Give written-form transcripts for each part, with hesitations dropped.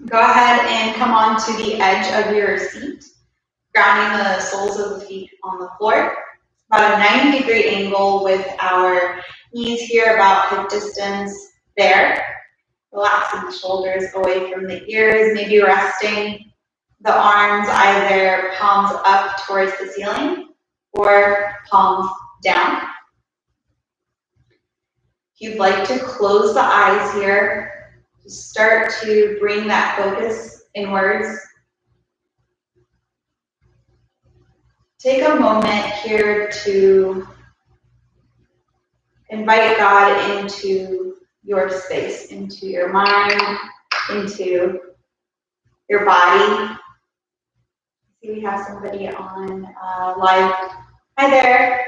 Go ahead and come on to the edge of your seat, grounding the soles of the feet on the floor. About a 90-degree angle with our knees here about hip distance there. Relaxing the shoulders away from the ears, maybe resting the arms either palms up towards the ceiling or palms down. If you'd like to close the eyes here, just start to bring that focus inwards. Take a moment here to invite God into your space, into your mind, into your body. See, we have somebody on live. Hi there.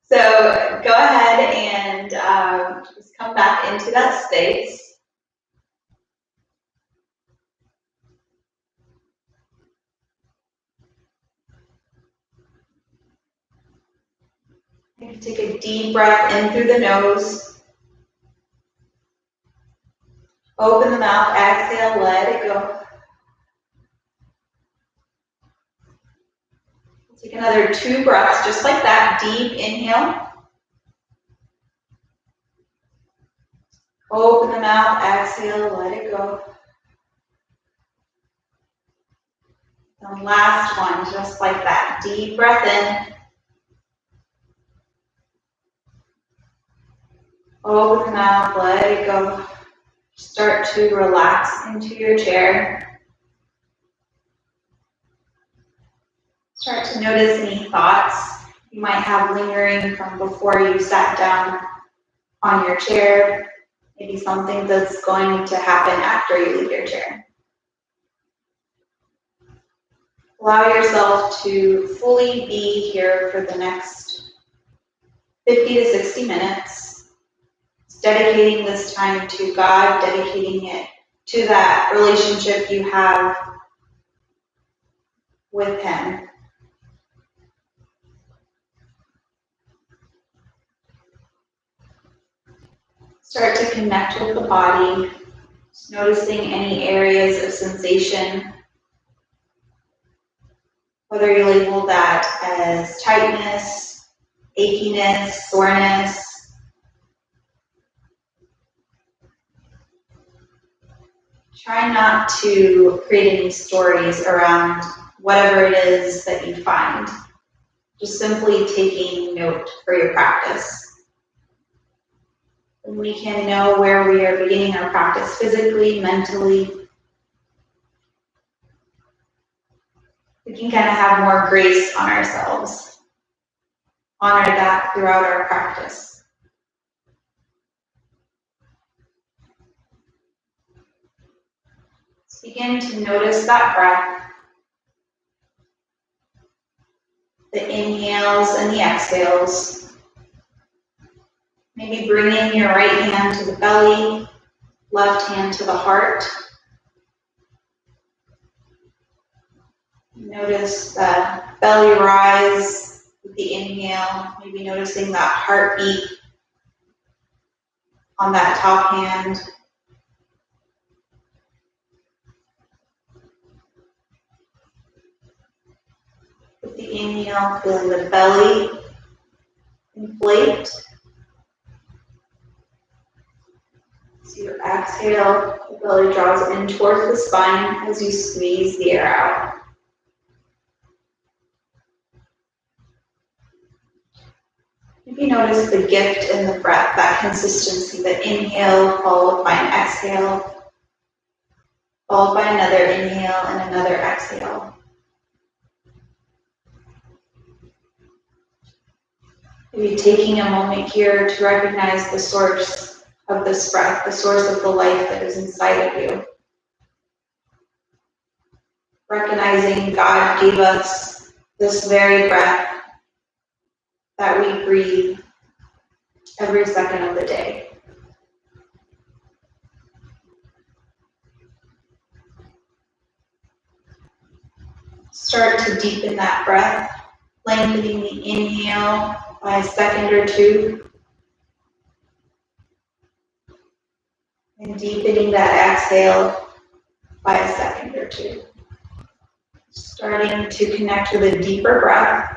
So go ahead and just come back into that space. You can take a deep breath in through the nose. Open the mouth, exhale, let it go. Take another 2 breaths, just like that. Deep inhale. Open the mouth, exhale, let it go. And last one, just like that. Deep breath in. Open the mouth, let it go. Start to relax into your chair. Start to notice any thoughts you might have lingering from before you sat down on your chair. Maybe something that's going to happen after you leave your chair. Allow yourself to fully be here for the next 50 to 60 minutes. Dedicating this time to God, dedicating it to that relationship you have with Him. Start to connect with the body, just noticing any areas of sensation, whether you label that as tightness, achiness, soreness. Try not to create any stories around whatever it is that you find. Just simply taking note for your practice. And we can know where we are beginning our practice physically, mentally. We can kind of have more grace on ourselves. Honor that throughout our practice. Begin to notice that breath, the inhales and the exhales. Maybe bringing your right hand to the belly, left hand to the heart. Notice the belly rise with the inhale, maybe noticing that heartbeat on that top hand. With the inhale, feeling the belly inflate. As you exhale, the belly draws in towards the spine as you squeeze the air out. Maybe notice the gift in the breath, that consistency, the inhale followed by an exhale, followed by another inhale and another exhale. Maybe taking a moment here to recognize the source of this breath, the source of the life that is inside of you. Recognizing God gave us this very breath that we breathe every second of the day. Start to deepen that breath, lengthening the inhale by a second or two, and deepening that exhale by a second or two. Starting to connect with a deeper breath.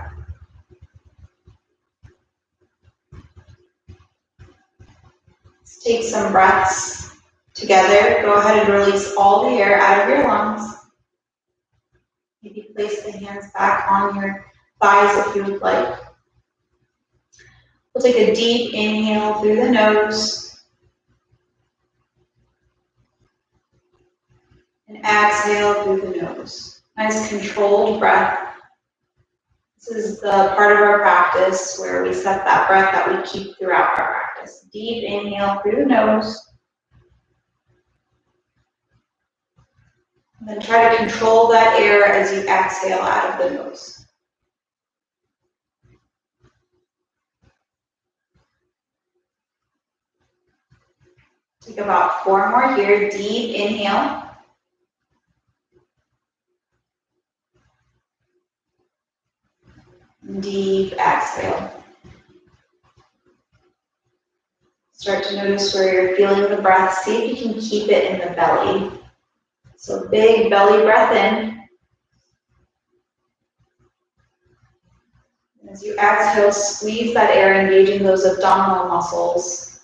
Let's take some breaths together. Go ahead and release all the air out of your lungs. Maybe place the hands back on your thighs if you would like. We'll take a deep inhale through the nose and exhale through the nose. Nice controlled breath. This is the part of our practice where we set that breath that we keep throughout our practice. Deep inhale through the nose. And then try to control that air as you exhale out of the nose. Take about 4 more here. Deep inhale. Deep exhale. Start to notice where you're feeling the breath. See if you can keep it in the belly. So big belly breath in. As you exhale, squeeze that air, engaging those abdominal muscles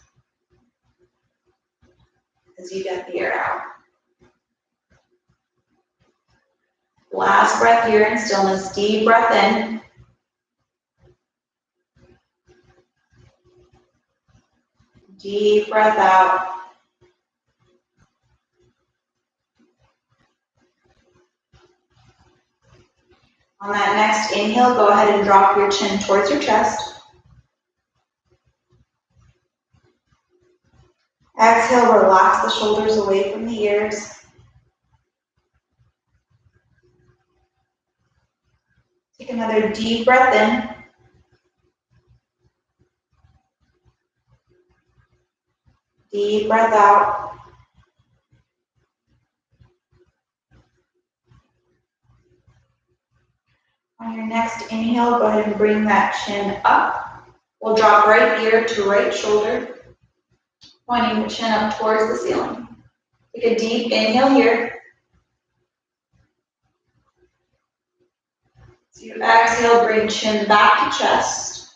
as you get the air out. Last breath here in stillness. Deep breath in. Deep breath out. On that next inhale, go ahead and drop your chin towards your chest. Exhale, relax the shoulders away from the ears. Take another deep breath in. Deep breath out. On your next inhale, go ahead and bring that chin up. We'll drop right ear to right shoulder, pointing the chin up towards the ceiling. Take a deep inhale here. So you exhale, bring chin back to chest,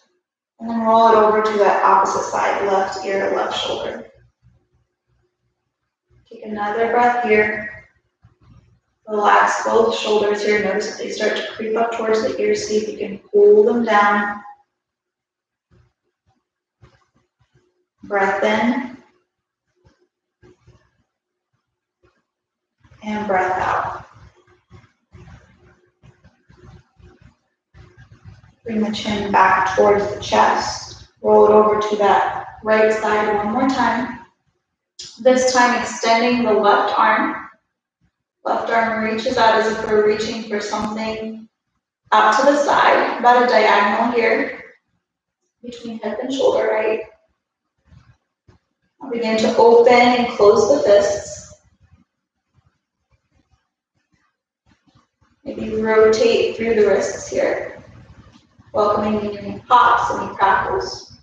and then roll it over to that opposite side, left ear, left shoulder. Take another breath here. Relax both shoulders here. Notice if they start to creep up towards the ears, see if you can pull them down. Breath in. And breath out. Bring the chin back towards the chest. Roll it over to that right side one more time. This time extending the left arm. Left arm reaches out as if we're reaching for something out to the side, about a diagonal here between hip and shoulder, right? I'll begin to open and close the fists. Maybe rotate through the wrists here, welcoming any pops, any crackles.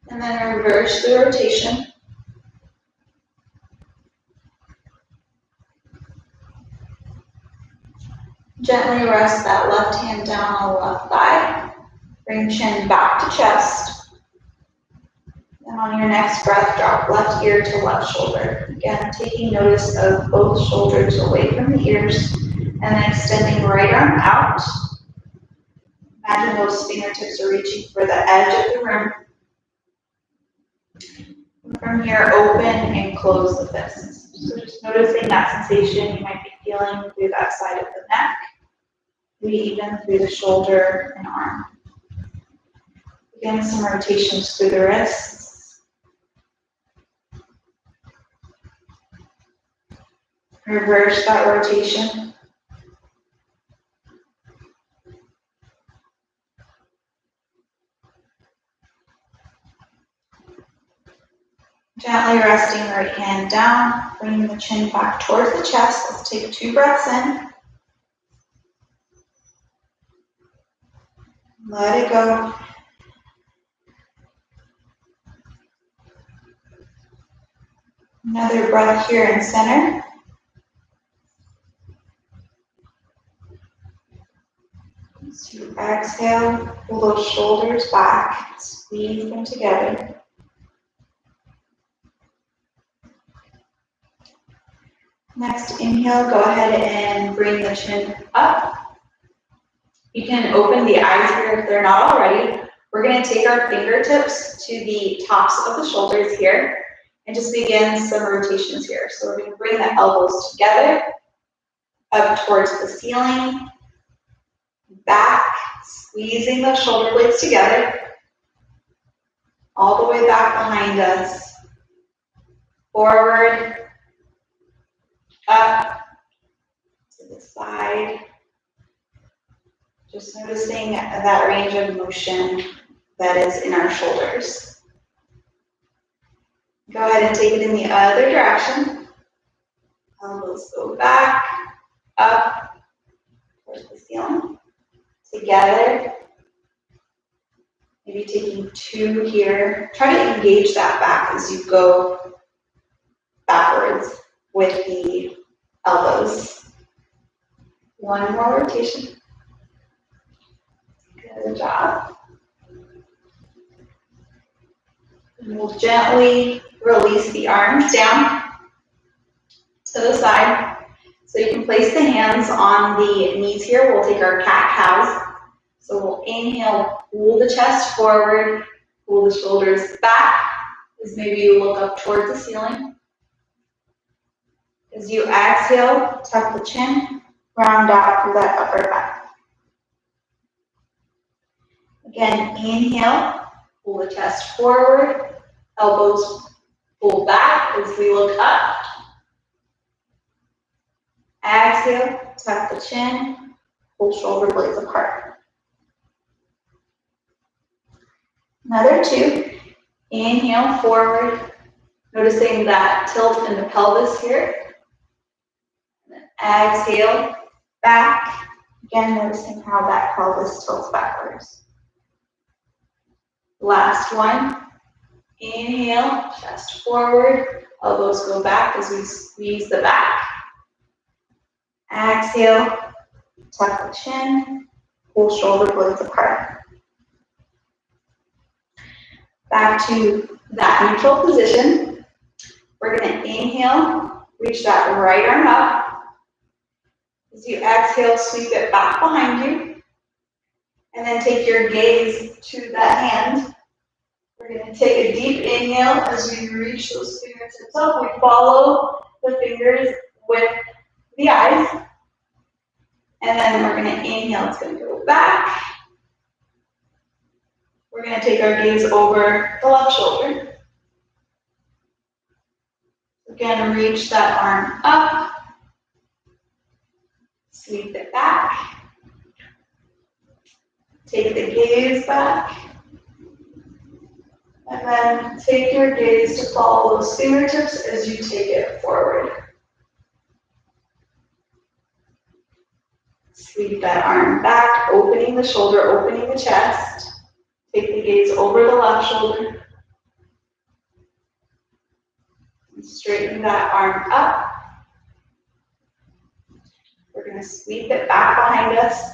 And then reverse the rotation. Gently rest that left hand down on the left thigh. Bring chin back to chest. And on your next breath, drop left ear to left shoulder. Again, taking notice of both shoulders away from the ears, and then extending right arm out. Imagine those fingertips are reaching for the edge of the room. And from here, open and close the fists. So just noticing that sensation you might be feeling through that side of the neck, maybe even through the shoulder and arm. Again, some rotations through the wrists. Reverse that rotation. Gently resting the right hand down, bringing the chin back towards the chest. Let's take 2 breaths in. Let it go. Another breath here in center. exhale, pull those shoulders back, squeeze them together. Next inhale, go ahead and bring the chin up. You can open the eyes here if they're not already. We're going to take our fingertips to the tops of the shoulders here and just begin some rotations here. So we're going to bring the elbows together, up towards the ceiling, back, squeezing the shoulder blades together, all the way back behind us, forward, up, to the side. Just noticing that range of motion that is in our shoulders. Go ahead and take it in the other direction. Elbows go back, up, towards the ceiling, together. Maybe taking 2 here. Try to engage that back as you go backwards with the elbows. 1 more rotation. Good job. And we'll gently release the arms down to the side. So you can place the hands on the knees here. We'll take our cat-cows. So we'll inhale, pull the chest forward, pull the shoulders back as maybe you look up towards the ceiling. As you exhale, tuck the chin, round out through that upper back. Again, inhale, pull the chest forward, elbows pull back as we look up. Exhale, tuck the chin, pull shoulder blades apart. Another 2. Inhale, forward, noticing that tilt in the pelvis here. And then exhale, back. Again, noticing how that pelvis tilts backwards. Last one. Inhale, chest forward, elbows go back as we squeeze the back. Exhale, tuck the chin, pull shoulder blades apart. Back to that neutral position. We're going to inhale, reach that right arm up. As you exhale, sweep it back behind you. And then take your gaze to that hand. We're going to take a deep inhale as we reach those fingertips up. We follow the fingers with the eyes. And then we're going to inhale, it's going to go back. We're going to take our gaze over the left shoulder. Again, reach that arm up. Sweep it back. Take the gaze back. And then take your gaze to follow those fingertips as you take it forward. Sweep that arm back, opening the shoulder, opening the chest. Take the gaze over the left shoulder. And straighten that arm up. We're going to sweep it back behind us.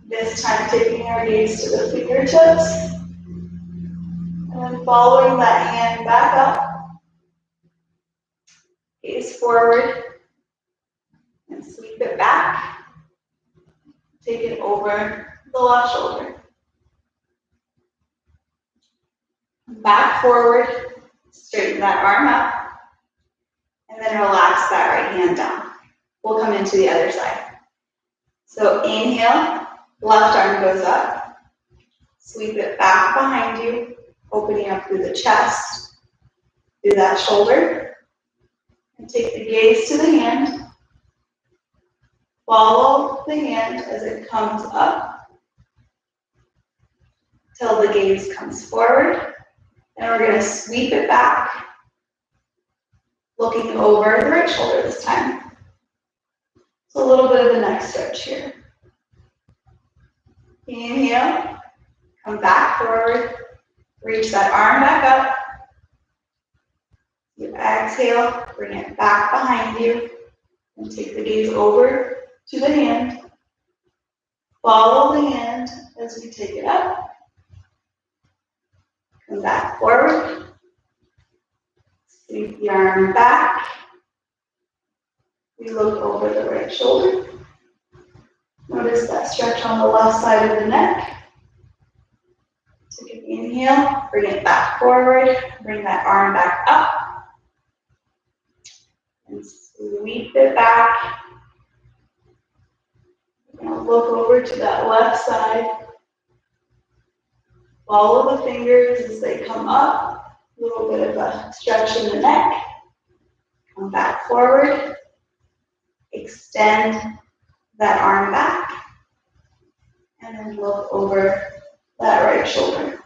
This time taking our gaze to the fingertips. And then following that hand back up. Gaze forward. And sweep it back. Take it over the left shoulder. Back forward, straighten that arm up, and then relax that right hand down. We'll come into the other side. So inhale, left arm goes up, sweep it back behind you, opening up through the chest, through that shoulder, and take the gaze to the hand. Follow the hand as it comes up till the gaze comes forward. And we're going to sweep it back, looking over the right shoulder this time. So a little bit of the neck stretch here. Inhale, come back forward, reach that arm back up. You exhale, bring it back behind you, and take the gaze over to the hand. Follow the hand as we take it up. Come back forward. Sweep the arm back. We look over the right shoulder. Notice that stretch on the left side of the neck. Take an inhale, bring it back forward, bring that arm back up, and sweep it back. We're going to look over to that left side. Follow the fingers as they come up. A little bit of a stretch in the neck. Come back forward. Extend that arm back. And then look over that right shoulder.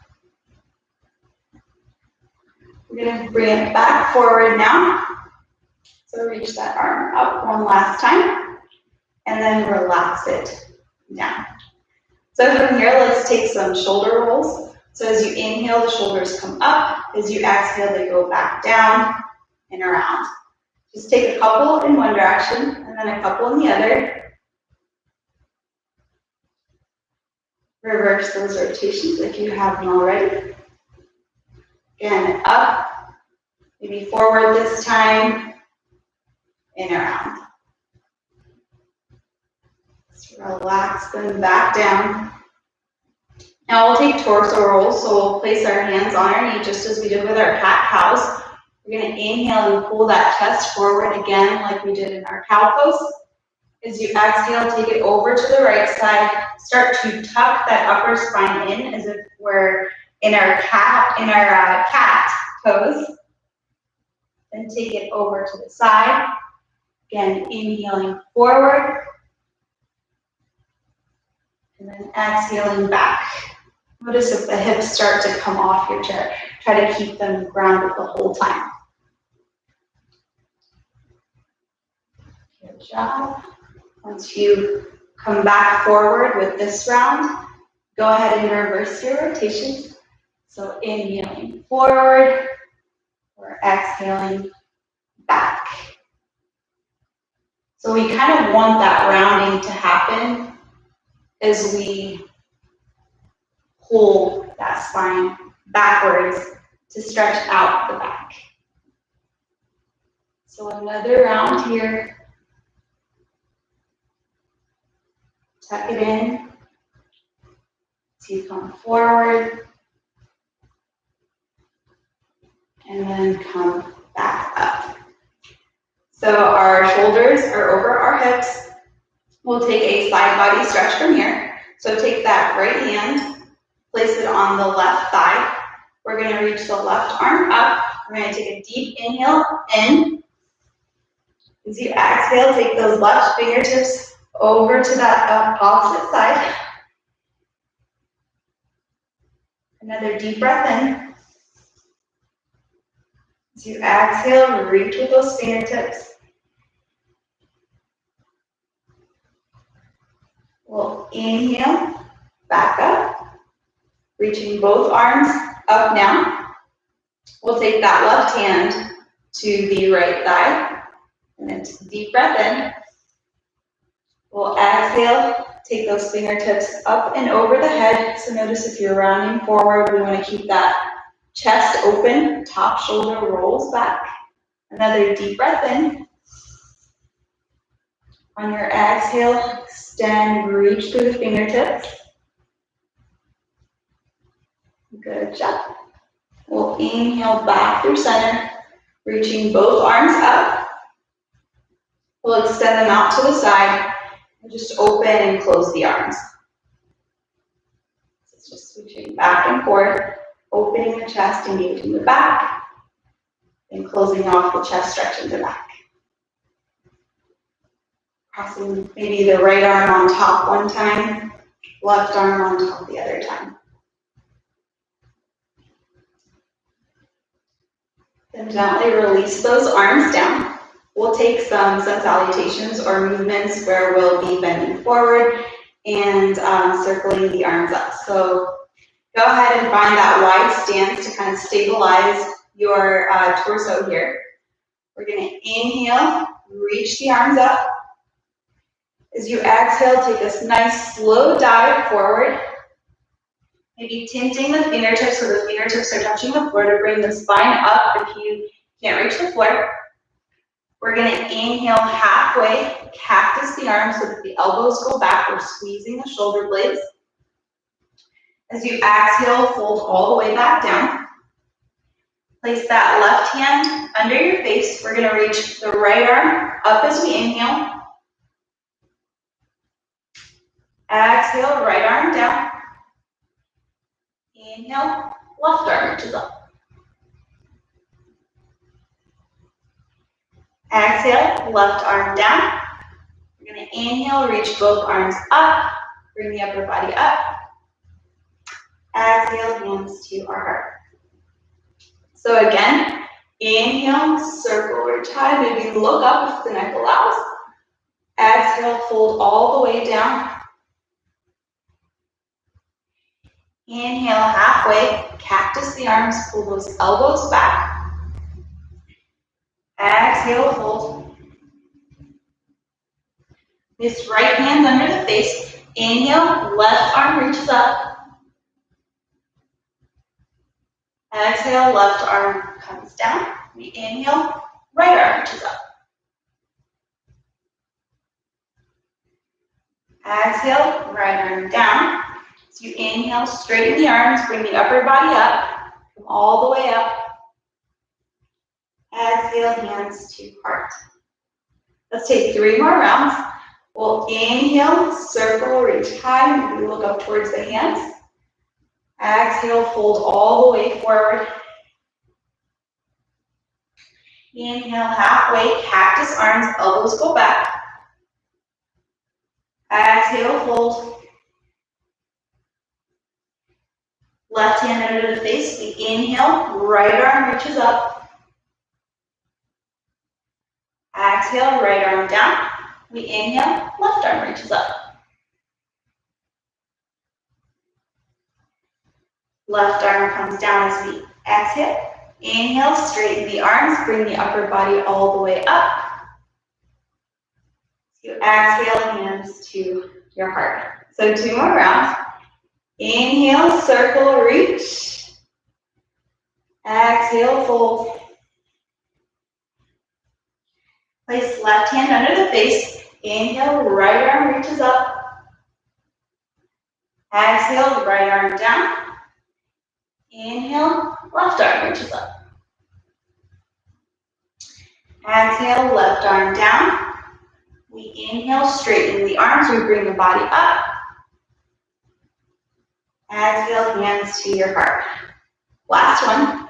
We're going to bring it back forward now. So reach that arm up one last time. And then relax it down. So from here, let's take some shoulder rolls. So as you inhale, the shoulders come up. As you exhale, they go back down and around. Just take a couple in one direction and then a couple in the other. Reverse those rotations if you haven't already. Again, up, maybe forward this time, and around. Just relax them back down. Now we'll take torso rolls, so we'll place our hands on our knee just as we did with our cat-cows. We're going to inhale and pull that chest forward again like we did in our cow pose. As you exhale, take it over to the right side. Start to tuck that upper spine in as if we're in our cat pose. Then take it over to the side. Again, inhaling forward. And then exhaling back. Notice if the hips start to come off your chair. Try to keep them grounded the whole time. Good job. Once you come back forward with this round, go ahead and reverse your rotation. So inhaling forward, or exhaling back. So we kind of want that rounding to happen as we pull that spine backwards to stretch out the back. So another round here. Tuck it in. So you come forward. And then come back up. So our shoulders are over our hips. We'll take a side body stretch from here. So take that right hand, place it on the left thigh. We're going to reach the left arm up. We're going to take a deep inhale in. As you exhale, take those left fingertips over to that opposite side. Another deep breath in. As you exhale, reach with those fingertips. We'll inhale, back up, reaching both arms up now. We'll take that left hand to the right thigh, and then take a deep breath in. We'll exhale, take those fingertips up and over the head. So notice if you're rounding forward, we want to keep that chest open, top shoulder rolls back. Another deep breath in. On your exhale, extend, reach through the fingertips. Good job. We'll inhale back through center, reaching both arms up. We'll extend them out to the side and just open and close the arms. So it's just switching back and forth, opening the chest, engaging the back, and closing off the chest, stretching the back. Crossing maybe the right arm on top one time, left arm on top the other time. Then gently release those arms down. We'll take some sun salutations or movements where we'll be bending forward and circling the arms up. So go ahead and find that wide stance to kind of stabilize your torso here. We're going to inhale, reach the arms up. As you exhale, take a nice slow dive forward. Maybe tinting the fingertips so the fingertips are touching the floor to bring the spine up if you can't reach the floor. We're going to inhale halfway, cactus the arms so that the elbows go back. We're squeezing the shoulder blades. As you exhale, fold all the way back down. Place that left hand under your face. We're going to reach the right arm up as we inhale. Exhale, right arm down. Inhale, left arm reaches up. Exhale, left arm down. We're going to inhale, reach both arms up. Bring the upper body up. Exhale, hands to our heart. So again, inhale, circle, reach high. Maybe look up if the neck allows. Exhale, fold all the way down. Inhale, halfway, cactus the arms, pull those elbows back. Exhale, fold. This right hand under the face. Inhale, left arm reaches up. Exhale, left arm comes down. We inhale, right arm reaches up. Exhale, right arm down. So you inhale, straighten the arms, bring the upper body up, come all the way up. Exhale, hands to heart. Let's take 3 more rounds. We'll inhale, circle, reach high, maybe look up towards the hands. Exhale, fold all the way forward. Inhale, halfway, cactus arms, elbows go back. Exhale, fold. Left hand under the face, we inhale, right arm reaches up. Exhale, right arm down. We inhale, left arm reaches up. Left arm comes down as we exhale. Inhale, straighten the arms, bring the upper body all the way up. So exhale, hands to your heart. So 2 more rounds. Inhale, circle, reach. Exhale, fold. Place left hand under the face. Inhale, right arm reaches up. Exhale, right arm down. Inhale, left arm reaches up. Exhale, left arm down. We inhale, straighten the arms, we bring the body up. Exhale, hands to your heart. Last one.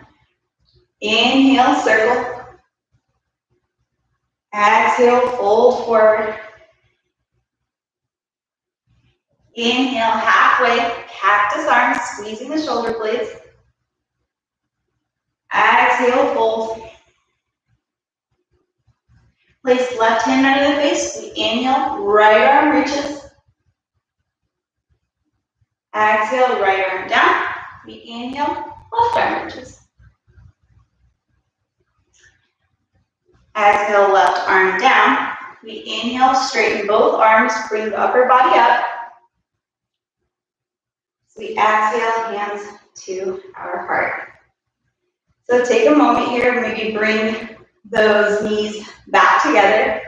Inhale, circle. Exhale, fold forward. Inhale, halfway, cactus arms, squeezing the shoulder blades. Exhale, fold. Place left hand under the face. We inhale, right arm reaches. Exhale, right arm down. We inhale, left arm reaches. Exhale, left arm down. We inhale, straighten both arms, bring the upper body up. So we exhale, hands to our heart. So take a moment here, maybe bring those knees back together.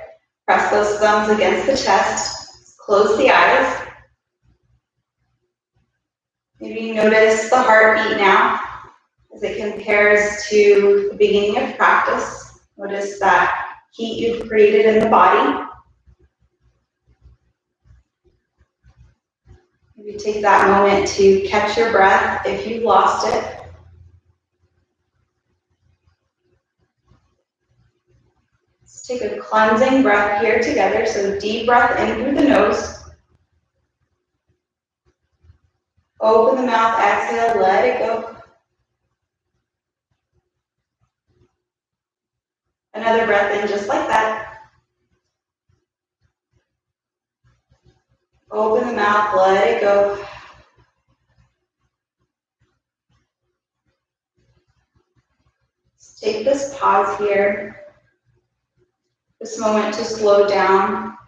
Press those thumbs against the chest. Close the eyes. Maybe notice the heartbeat now as it compares to the beginning of practice. Notice that heat you've created in the body. Maybe take that moment to catch your breath if you've lost it. Let's take a cleansing breath here together. So deep breath in through the nose. Open the mouth, exhale, let it go. Another breath in just like that. Open the mouth, let it go. Let's take this pause here. This moment to slow down.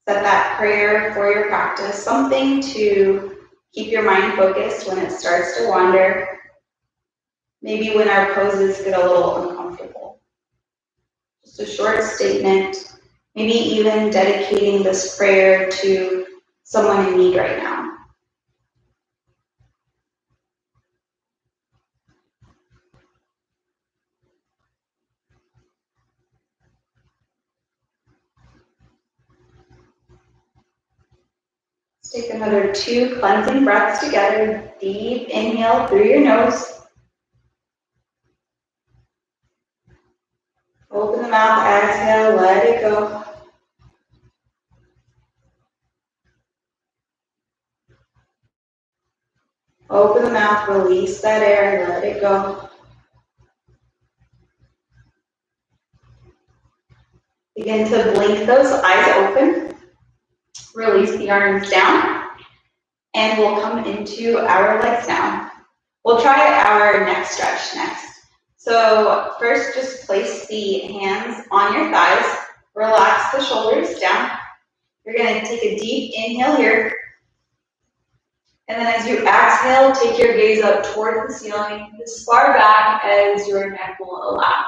set that prayer for your practice, something to keep your mind focused when it starts to wander, maybe when our poses get a little uncomfortable. Just a short statement, maybe even dedicating this prayer to someone in need right now. Let's take another 2 cleansing breaths together. Deep inhale through your nose. Open the mouth, exhale, let it go. Open the mouth, release that air, let it go. Begin to blink those eyes open. Release the arms down. And we'll come into our legs now. We'll try our neck stretch next. So first, just place the hands on your thighs. Relax the shoulders down. You're going to take a deep inhale here. And then as you exhale, take your gaze up towards the ceiling, as far back as your neck will allow.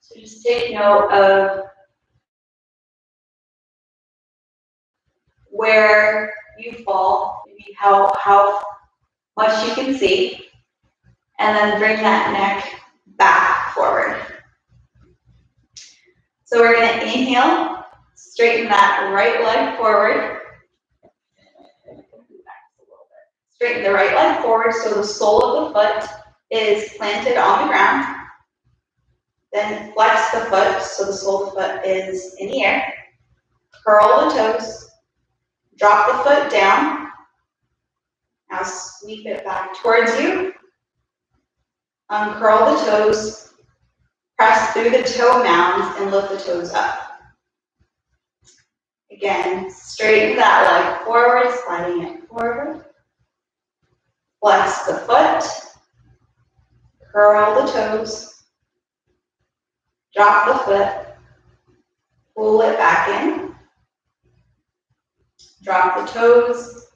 So just take note of where you fall, maybe how much you can see, and then bring that neck back forward. So we're going to inhale, straighten that right leg forward. Straighten the right leg forward so the sole of the foot is planted on the ground. Then flex the foot so the sole of the foot is in the air. Curl the toes. Drop the foot down. Now sweep it back towards you. Uncurl the toes. Press through the toe mounds and lift the toes up. Again, straighten that leg forward, sliding it forward. Flex the foot. Curl the toes. Drop the foot. Pull it back in. Drop the toes.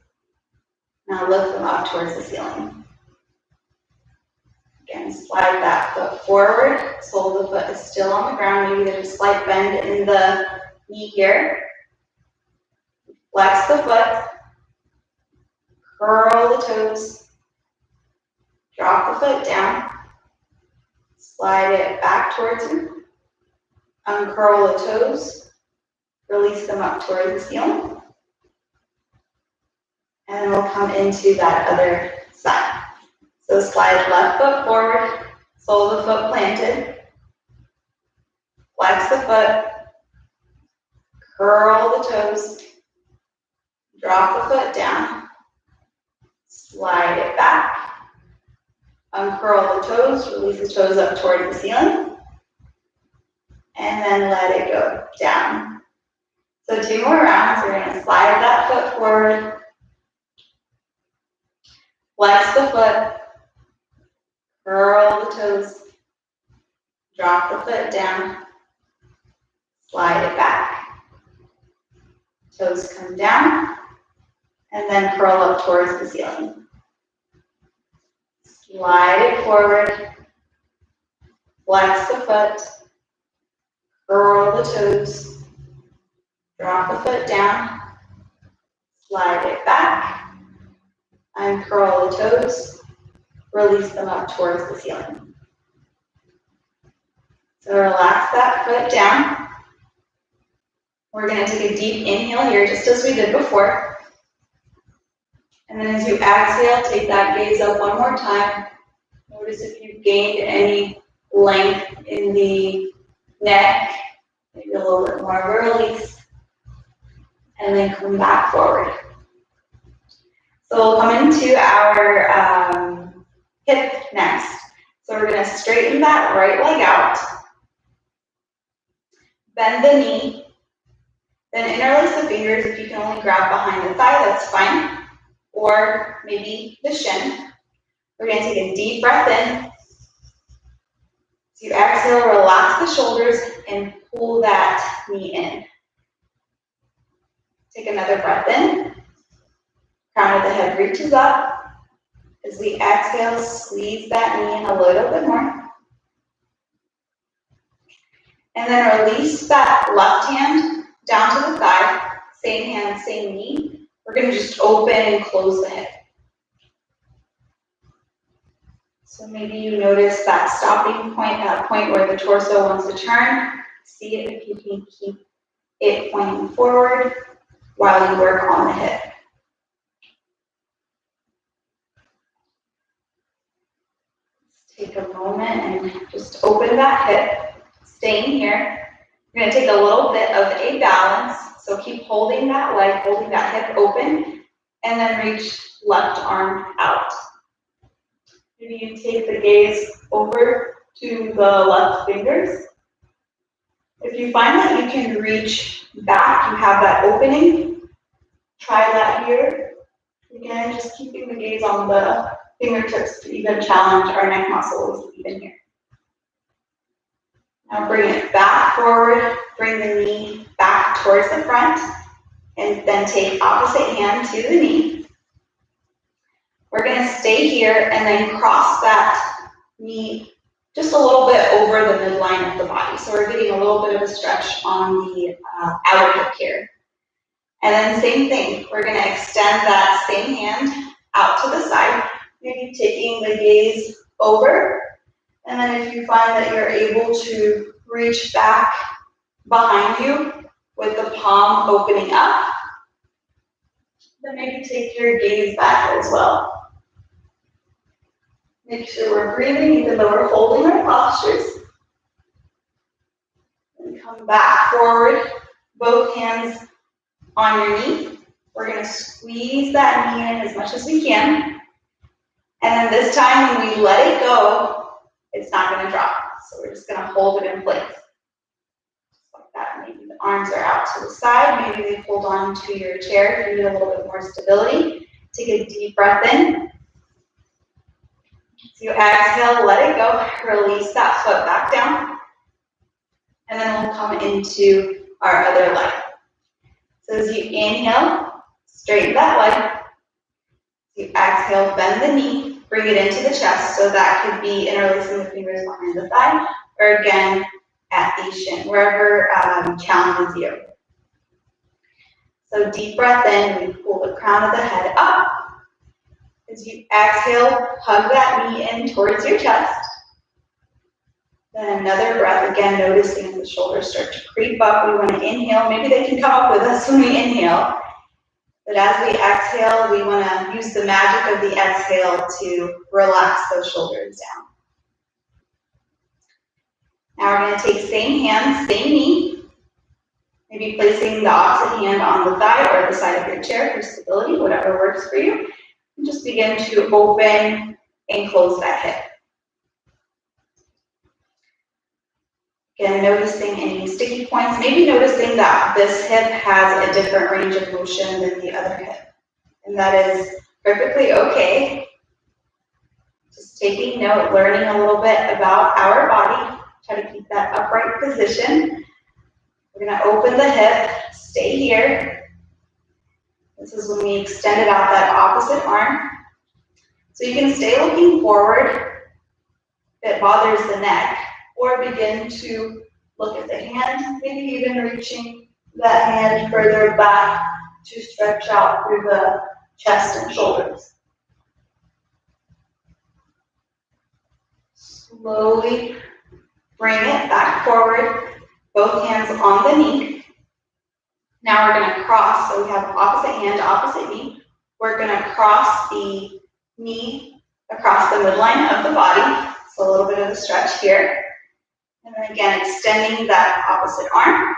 Now lift them up towards the ceiling. Again, slide that foot forward. Sole of the foot is still on the ground. Maybe there's a slight bend in the knee here. Flex the foot. Curl the toes. Drop the foot down. Slide it back towards you. Uncurl the toes. Release them up towards the ceiling. And we'll come into that other side. So slide left foot forward, sole of the foot planted. Flex the foot. Curl the toes. Drop the foot down. Slide it back. Uncurl the toes, release the toes up towards the ceiling. And then let it go down. So 2 more rounds. We're going to slide that foot forward. Flex the foot. Curl the toes. Drop the foot down. Slide it back. Toes come down. And then curl up towards the ceiling. Slide it forward. Flex the foot. Curl the toes. Drop the foot down. Slide it back. Uncurl the toes. Release them up towards the ceiling. So relax that foot down. We're going to take a deep inhale here, just as we did before. And then as you exhale, take that gaze up one more time. Notice if you've gained any length in the neck, maybe a little bit more of a release. And then come back forward. So we'll come into our hip next. So we're going to straighten that right leg out. Bend the knee. Then interlace the fingers. If you can only grab behind the thigh, that's fine. Or maybe the shin. We're going to take a deep breath in. So you exhale, relax the shoulders, and pull that knee in. Take another breath in. Crown of the head reaches up. As we exhale, squeeze that knee in a little bit more. And then release that left hand down to the thigh. Same hand, same knee. We're going to just open and close the hip. So maybe you notice that stopping point, that point where the torso wants to turn. See if you can keep it pointing forward while you work on the hip. Take a moment and just open that hip, staying here. You're going to take a little bit of a balance, so keep holding that leg, holding that hip open, and then reach left arm out. Maybe you take the gaze over to the left fingers. If you find that you can reach back, you have that opening, try that here. Again, just keeping the gaze on the fingertips to even challenge our neck muscles even here. Now bring it back forward, bring the knee back towards the front, and then take opposite hand to the knee. We're going to stay here and then cross that knee just a little bit over the midline of the body. So we're getting a little bit of a stretch on the outer hip here. And then same thing, we're going to extend that same hand out to the side, maybe taking the gaze over. And then if you find that you're able to reach back behind you with the palm opening up, then maybe take your gaze back as well. Make sure we're breathing even though we're holding our postures. And come back forward, both hands on your knee. We're going to squeeze that knee in as much as we can. And then this time when we let it go, it's not going to drop. So we're just going to hold it in place. Just like that. Maybe the arms are out to the side. Maybe they hold on to your chair if you need a little bit more stability. Take a deep breath in. So you exhale, let it go. Release that foot back down. And then we'll come into our other leg. So as you inhale, straighten that leg. You exhale, bend the knee, bring it into the chest. So that could be interlacing the fingers behind the thigh, or again, at the shin, wherever challenges you. So deep breath in, we pull the crown of the head up. As you exhale, hug that knee in towards your chest. Then another breath, again, noticing the shoulders start to creep up. We want to inhale. Maybe they can come up with us when we inhale. But as we exhale, we want to use the magic of the exhale to relax those shoulders down. Now we're going to take same hand, same knee. Maybe placing the opposite hand on the thigh or the side of your chair for stability, whatever works for you. And just begin to open and close that hip. Again, noticing any sticky points, maybe noticing that this hip has a different range of motion than the other hip. And that is perfectly okay. Just taking note, learning a little bit about our body. Try to keep that upright position. We're going to open the hip, stay here. This is when we extended out that opposite arm. So you can stay looking forward if it bothers the neck, or begin to look at the hand, maybe even reaching that hand further back to stretch out through the chest and shoulders. Slowly bring it back forward, both hands on the knee. Now we're going to cross, so we have opposite hand, opposite knee. We're going to cross the knee across the midline of the body. So a little bit of a stretch here. And then again, extending that opposite arm.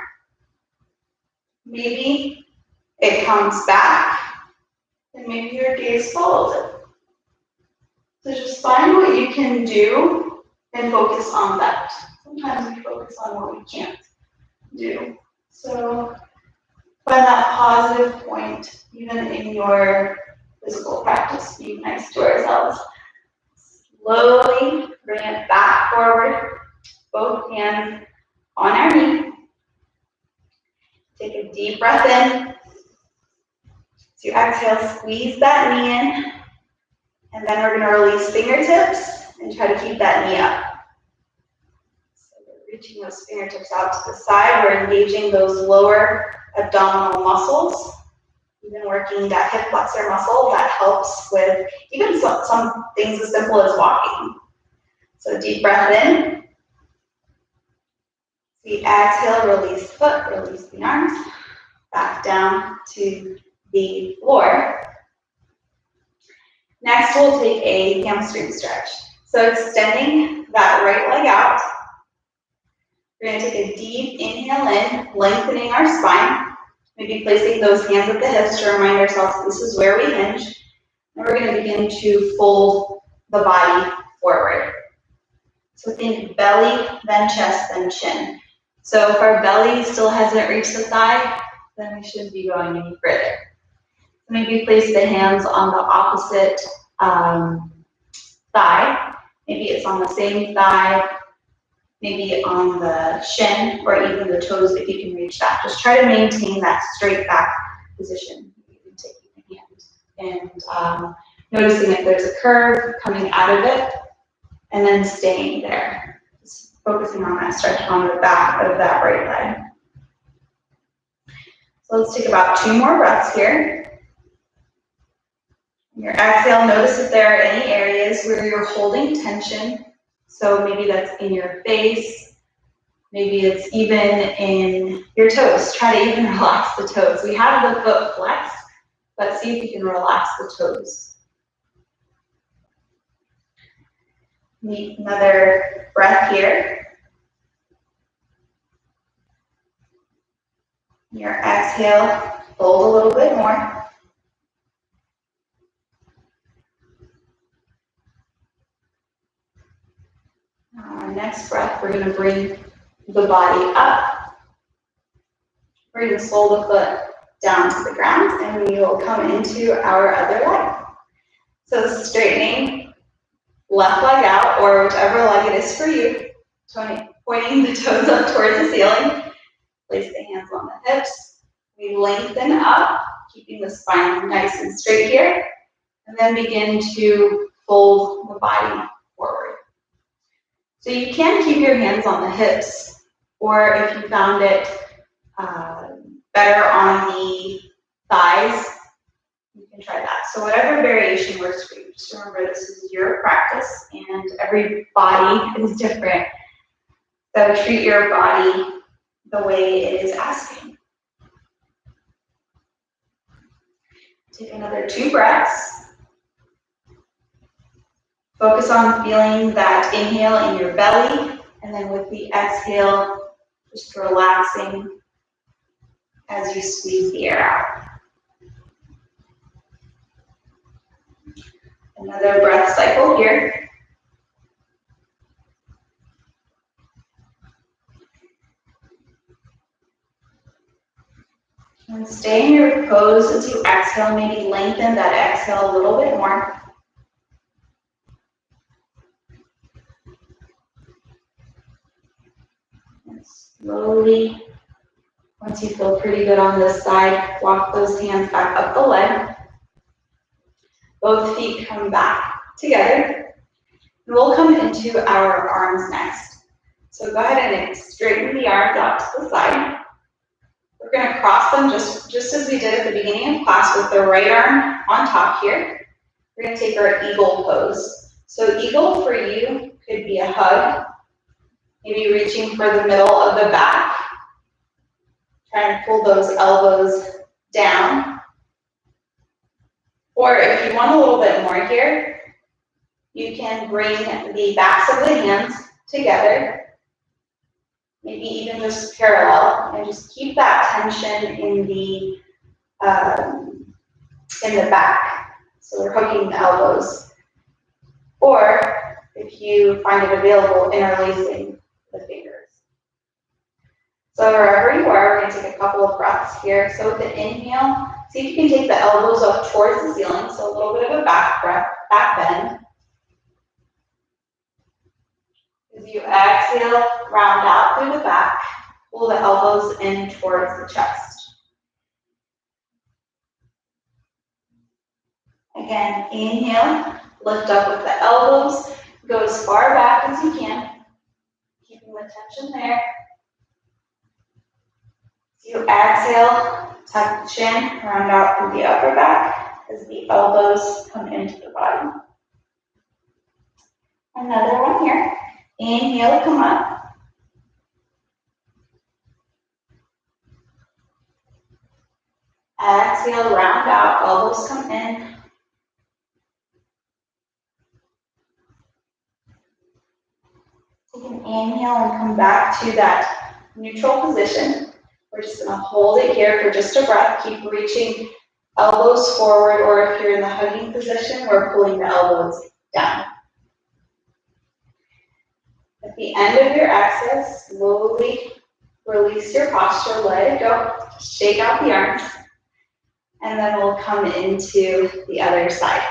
Maybe it comes back, and maybe your gaze follows it. So just find what you can do and focus on that. Sometimes we focus on what we can't do. So find that positive point, even in your physical practice. Be nice to ourselves. Slowly bring it back forward. Both hands on our knee. Take a deep breath in. So you exhale, squeeze that knee in, and then we're gonna release fingertips and try to keep that knee up. So we're reaching those fingertips out to the side. We're engaging those lower abdominal muscles, even working that hip flexor muscle that helps with even some things as simple as walking. So deep breath in. We exhale, release foot, release the arms, back down to the floor. Next, we'll take a hamstring stretch. So extending that right leg out. We're going to take a deep inhale in, lengthening our spine. Maybe placing those hands at the hips to remind ourselves this is where we hinge. And we're going to begin to fold the body forward. So think belly, then chest, then chin. So if our belly still hasn't reached the thigh, then we shouldn't be going any further. Maybe place the hands on the opposite thigh. Maybe it's on the same thigh, maybe on the shin, or even the toes if you can reach that. Just try to maintain that straight back position. You can take the hand and noticing if there's a curve coming out of it, and then staying there. Just focusing on that stretch on the back of that right leg. So let's take about 2 more breaths here. In your exhale, notice if there are any areas where you're holding tension. So maybe that's in your face, maybe it's even in your toes. Try to even relax the toes. We have the foot flexed, but see if you can relax the toes. Need another breath here. Your exhale, fold a little bit more. Next breath, we're going to bring the body up. We're going to fold the foot down to the ground, and we will come into our other leg. So straightening left leg out, or whichever leg it is for you, pointing the toes up towards the ceiling. Place the hands on the hips. We lengthen up, keeping the spine nice and straight here, and then begin to fold the body forward. So you can keep your hands on the hips, or if you found it better on the thighs, you can try that. So whatever variation works for you. Just remember, this is your practice, and every body is different. So treat your body the way it is asking. Take another 2 breaths. Focus on feeling that inhale in your belly, and then with the exhale, just relaxing as you squeeze the air out. Another breath cycle here. And stay in your pose as you exhale. Maybe lengthen that exhale a little bit more. And slowly, once you feel pretty good on this side, walk those hands back up the leg. Both feet come back together. And we'll come into our arms next. So go ahead and straighten the arms out to the side. We're going to cross them just as we did at the beginning of class with the right arm on top here. We're going to take our eagle pose. So eagle for you could be a hug, maybe reaching for the middle of the back. Try and pull those elbows down. Or if you want a little bit more here, you can bring the backs of the hands together, maybe even just parallel, and just keep that tension in the back. So we're hooking the elbows. Or if you find it available, interlacing the fingers. So wherever you are, we're going to take a couple of breaths here. So with the inhale, see if you can take the elbows up towards the ceiling. So a little bit of a back breath, back bend. As you exhale, round out through the back, pull the elbows in towards the chest. Again, inhale, lift up with the elbows, go as far back as you can, keeping the tension there. As you exhale, tuck the chin, round out through the upper back as the elbows come into the body. Another one here. Inhale, come up. Exhale, round out, elbows come in. Take an inhale and come back to that neutral position. We're just gonna hold it here for just a breath. Keep reaching elbows forward, or if you're in the hugging position, we're pulling the elbows down. At the end of your exhale, slowly release your posture, let it go, shake out the arms, and then we'll come into the other side.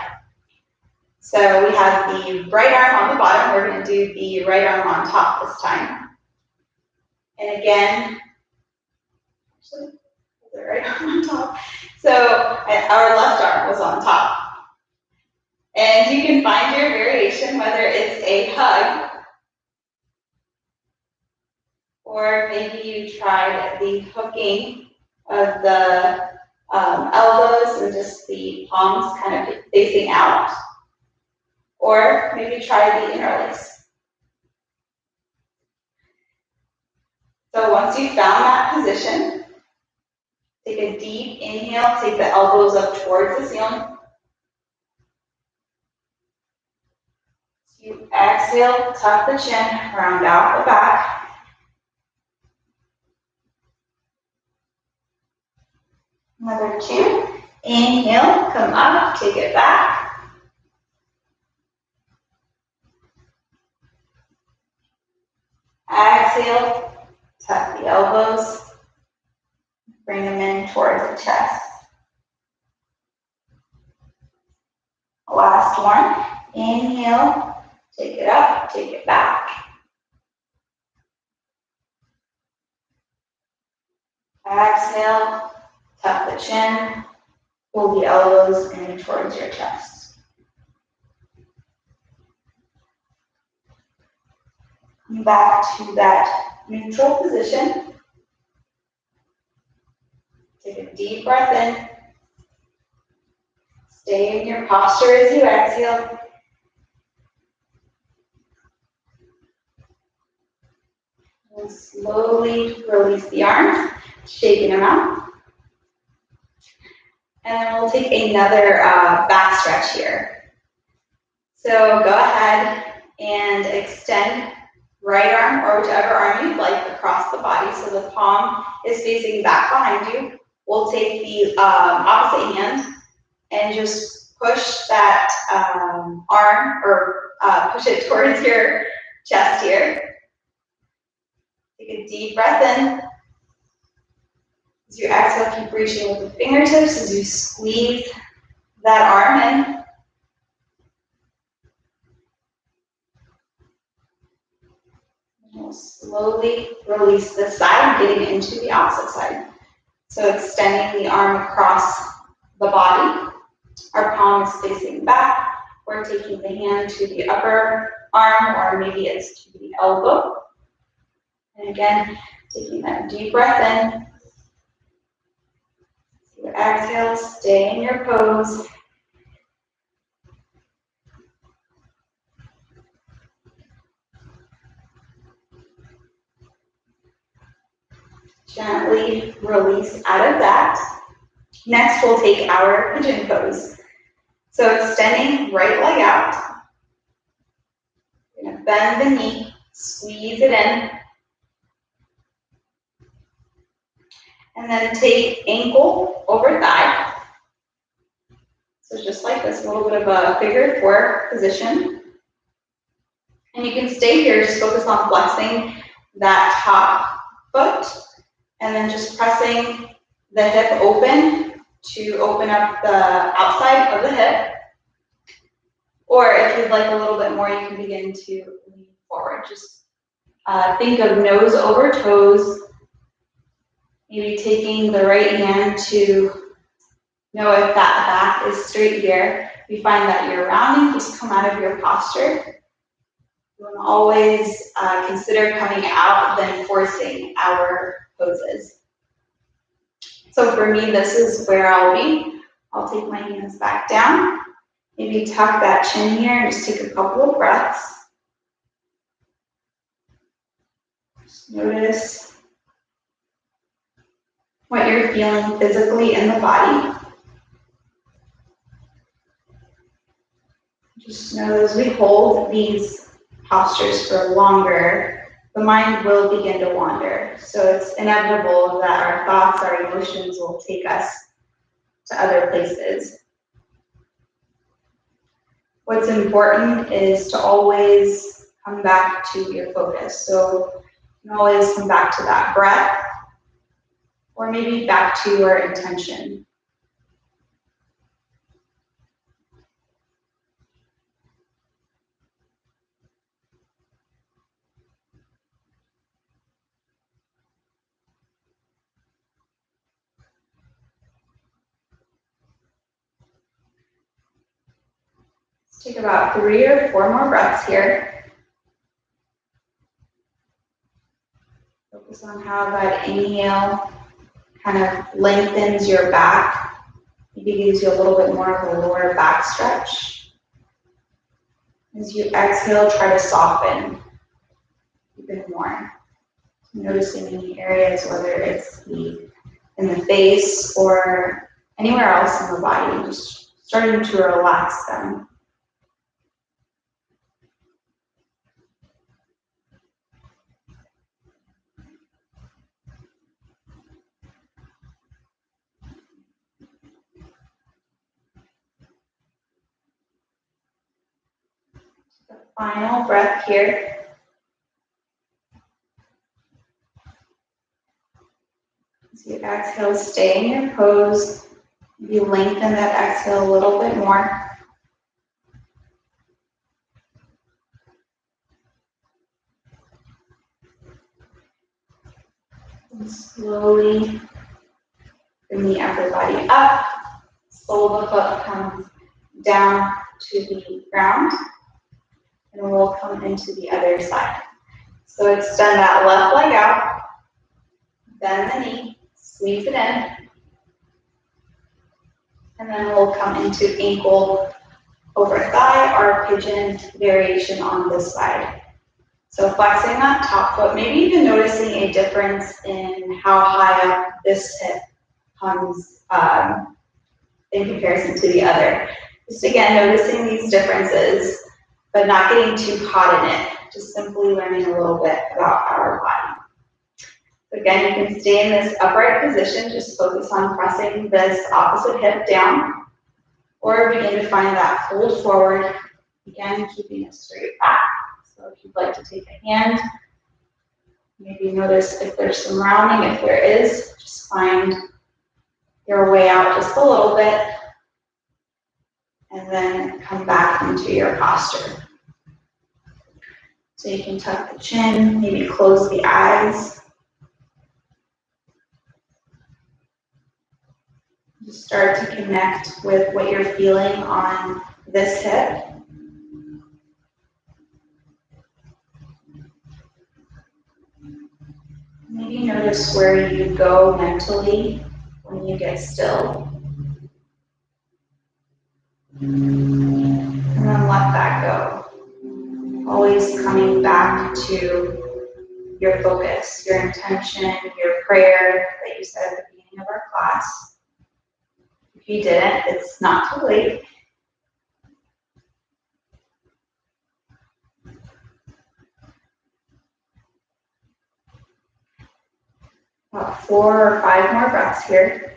So we have the right arm on the bottom, we're gonna do the right arm on top this time. And again, actually, the right arm on top. So our left arm was on top. And you can find your variation, whether it's a hug, or maybe you tried the hooking of the elbows and just the palms kind of facing out. Or maybe try the interlace. So once you've found that position, take a deep inhale, take the elbows up towards the ceiling. You exhale, tuck the chin, round out the back. Another two. Inhale, come up, take it back. Exhale, tuck the elbows, bring them in towards the chest. Last one. Inhale, take it up, take it back. Exhale, tuck the chin, pull the elbows in towards your chest. Come back to that neutral position. Take a deep breath in. Stay in your posture as you exhale. And slowly release the arms, shaking them out. And then we'll take another back stretch here. So go ahead and extend right arm or whichever arm you'd like across the body so the palm is facing back behind you. We'll take the opposite hand and just push that arm or push it towards your chest here. Take a deep breath in. As you exhale, keep reaching with the fingertips as you squeeze that arm in. And we'll slowly release this side, getting into the opposite side. So extending the arm across the body. Our palm is facing back. We're taking the hand to the upper arm, or maybe it's to the elbow. And again, taking that deep breath in. Your exhale, stay in your pose. Gently release out of that. Next, we'll take our pigeon pose. So extending right leg out. You're gonna bend the knee, squeeze it in. And then take ankle over thigh. So just like this, a little bit of a figure four position. And you can stay here, just focus on flexing that top foot, and then just pressing the hip open to open up the outside of the hip. Or if you'd like a little bit more, you can begin to lean forward. Just think of nose over toes. Maybe taking the right hand to know if that back is straight here. If you find that you're rounding, just come out of your posture. You want to always consider coming out, then forcing our poses. So for me, this is where I'll be. I'll take my hands back down. Maybe tuck that chin here and just take a couple of breaths. Just notice what you're feeling physically in the body. Just know as we hold these postures for longer, the mind will begin to wander. So it's inevitable that our thoughts, our emotions will take us to other places. What's important is to always come back to your focus. So you can always come back to that breath, or maybe back to your intention. Let's take about 3 or 4 more breaths here. Focus on how that inhale kind of lengthens your back. Maybe gives you a little bit more of a lower back stretch. As you exhale, try to soften even more. Noticing any areas, whether it's in the face or anywhere else in the body, just starting to relax them. The final breath here. As you exhale, stay in your pose. Maybe lengthen that exhale a little bit more. And slowly bring the upper body up. Sole of the foot comes down to the ground. And we'll come into the other side. So extend that left leg out. Bend the knee. Squeeze it in. And then we'll come into ankle over thigh or pigeon variation on this side. So flexing that top foot, maybe even noticing a difference in how high up this hip comes in comparison to the other. Just again, noticing these differences, but not getting too caught in it. Just simply learning a little bit about our body. Again, you can stay in this upright position, just focus on pressing this opposite hip down, or begin to find that fold forward, again, keeping a straight back. So if you'd like to take a hand, maybe notice if there's some rounding. If there is, just find your way out just a little bit, and then come back into your posture. So you can tuck the chin, maybe close the eyes. Just start to connect with what you're feeling on this hip. Maybe notice where you go mentally when you get still. And then let that go. Always coming back to your focus, your intention, your prayer that you said at the beginning of our class. If you didn't, it's not too late. About 4 or 5 more breaths here.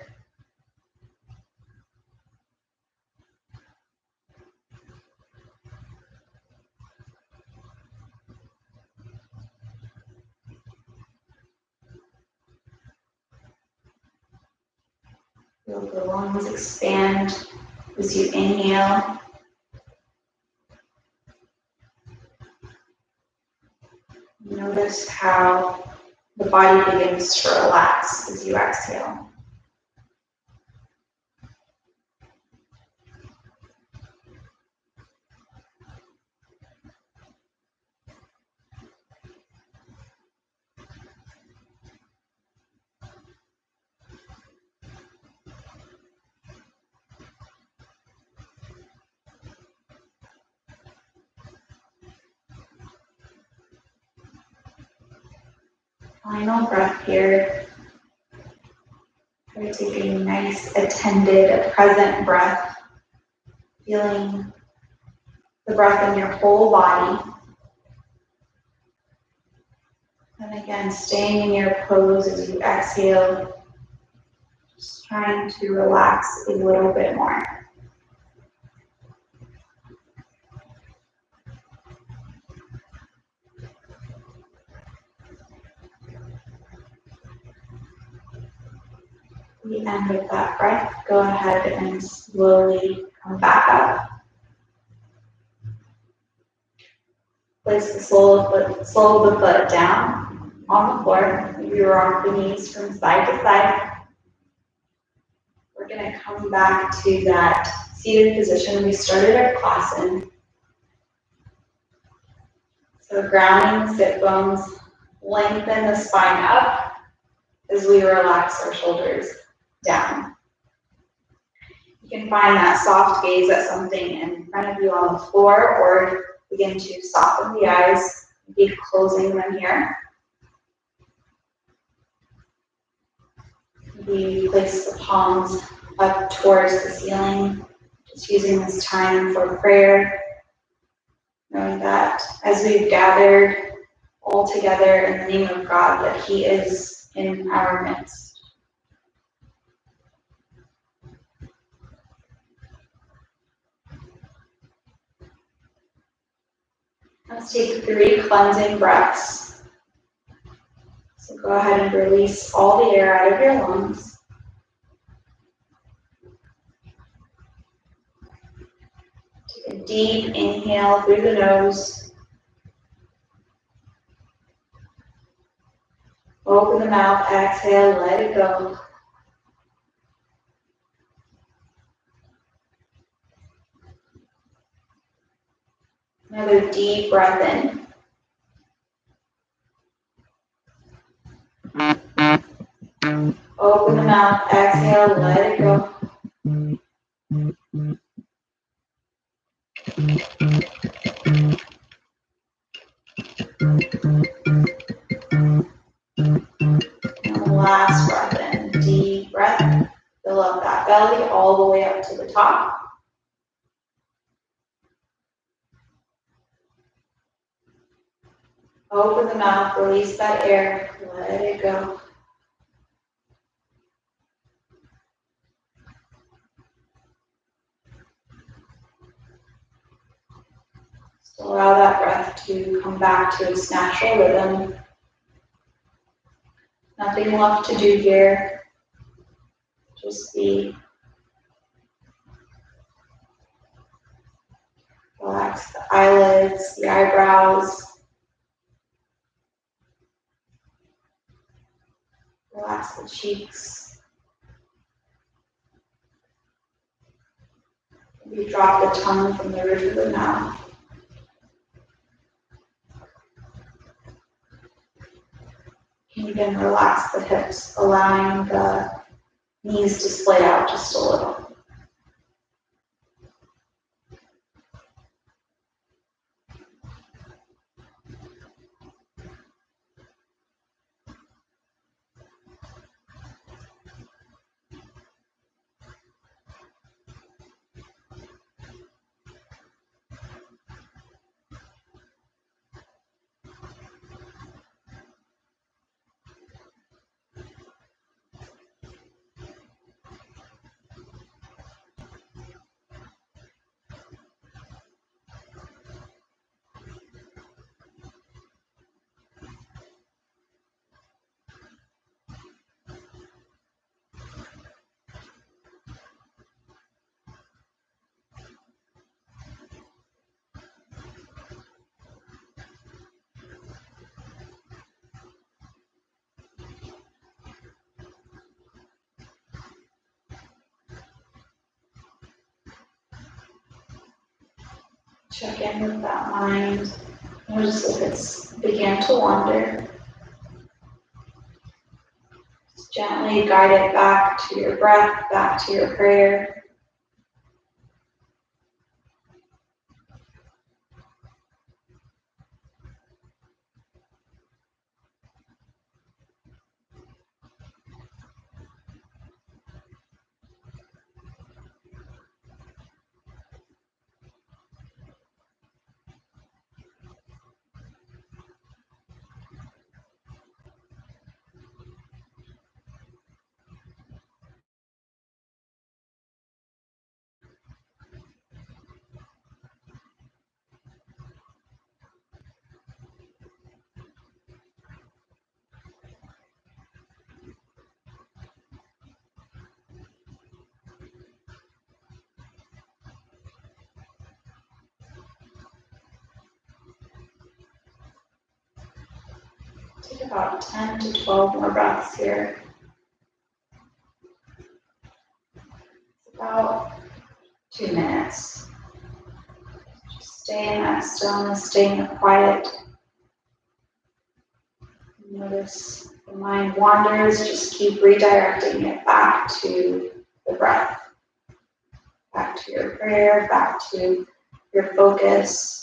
Feel the lungs expand as you inhale. Notice how the body begins to relax as you exhale. Final breath here. Try to take a nice, attended, present breath, feeling the breath in your whole body. And again, staying in your pose as you exhale, just trying to relax a little bit more. At the end of that breath, go ahead and slowly come back up. Place the sole of the foot down on the floor. Maybe rock the knees from side to side. We're going to come back to that seated position we started our class in. So grounding the sit bones, lengthen the spine up as we relax our shoulders down. You can find that soft gaze at something in front of you on the floor, or begin to soften the eyes, maybe closing them here. We place the palms up towards the ceiling, just using this time for prayer, knowing that as we've gathered all together in the name of God, that He is in our midst. Let's take 3 cleansing breaths. So go ahead and release all the air out of your lungs. Take a deep inhale through the nose. Open the mouth, exhale, let it go. Another deep breath in. Open the mouth, exhale, let it go. And last breath in, deep breath. Fill up that belly all the way up to the top. Open the mouth, release that air, let it go. So allow that breath to come back to its natural rhythm. Nothing left to do here. Just be. Relax the eyelids, the eyebrows. Relax the cheeks. Maybe drop the tongue from the roof of the mouth. You can even relax the hips, allowing the knees to splay out just a little. Check in with that mind. Notice if it's began to wander. Just gently guide it back to your breath, back to your prayer. Take about 10 to 12 more breaths here. It's about 2 minutes. Just stay in that stillness, stay in the quiet. Notice the mind wanders, just keep redirecting it back to the breath, back to your prayer, back to your focus.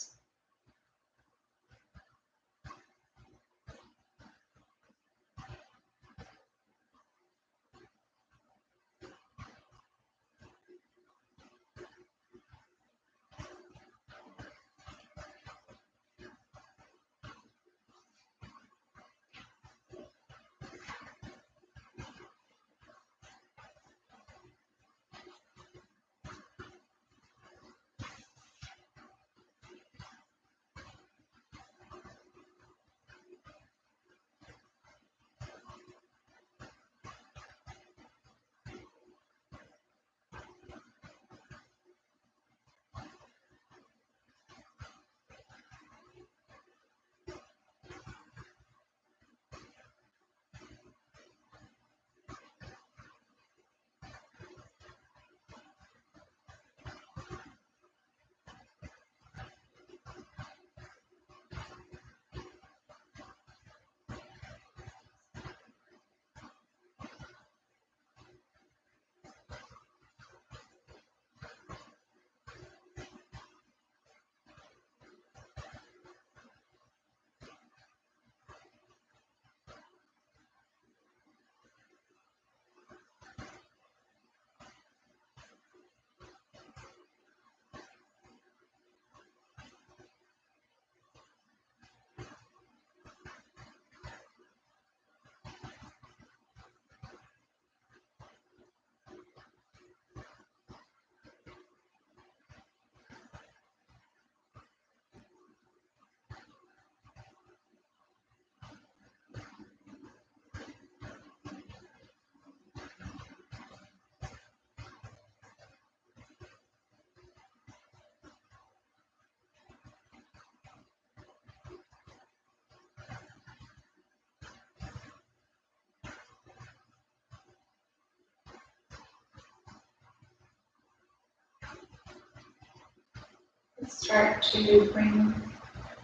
Start to bring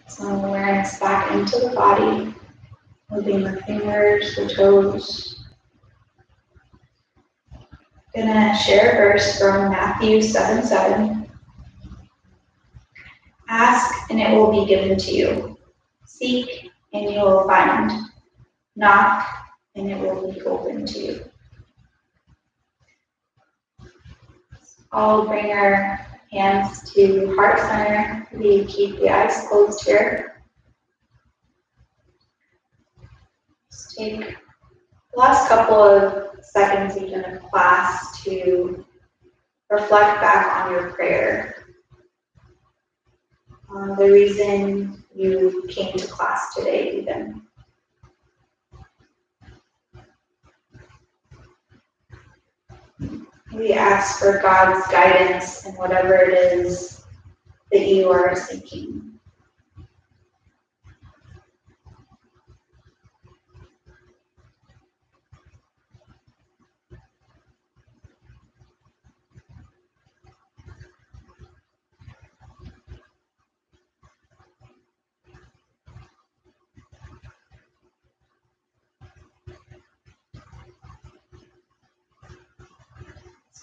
some awareness back into the body, moving the fingers, the toes. I'm gonna share a verse from Matthew 7:7. Ask and it will be given to you. Seek and you will find. Knock and it will be open to you. I'll bring our hands to heart center. We keep the eyes closed here. Just take the last couple of seconds even of class to reflect back on your prayer. The reason you came to class today even. We ask for God's guidance in whatever it is that you are seeking.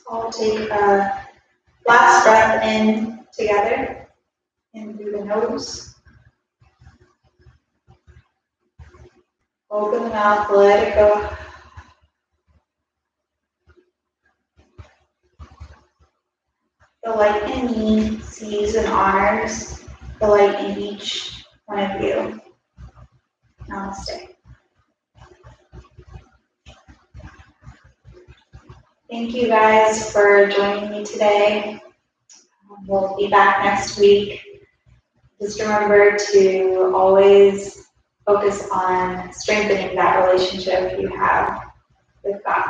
I'll take a last breath in together, in through the nose. Open the mouth, let it go. The light in me sees and honors the light in each one of you. Namaste. Thank you guys for joining me today. We'll be back next week. Just remember to always focus on strengthening that relationship you have with God.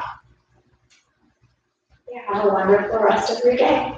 Yeah, have a wonderful rest of your day.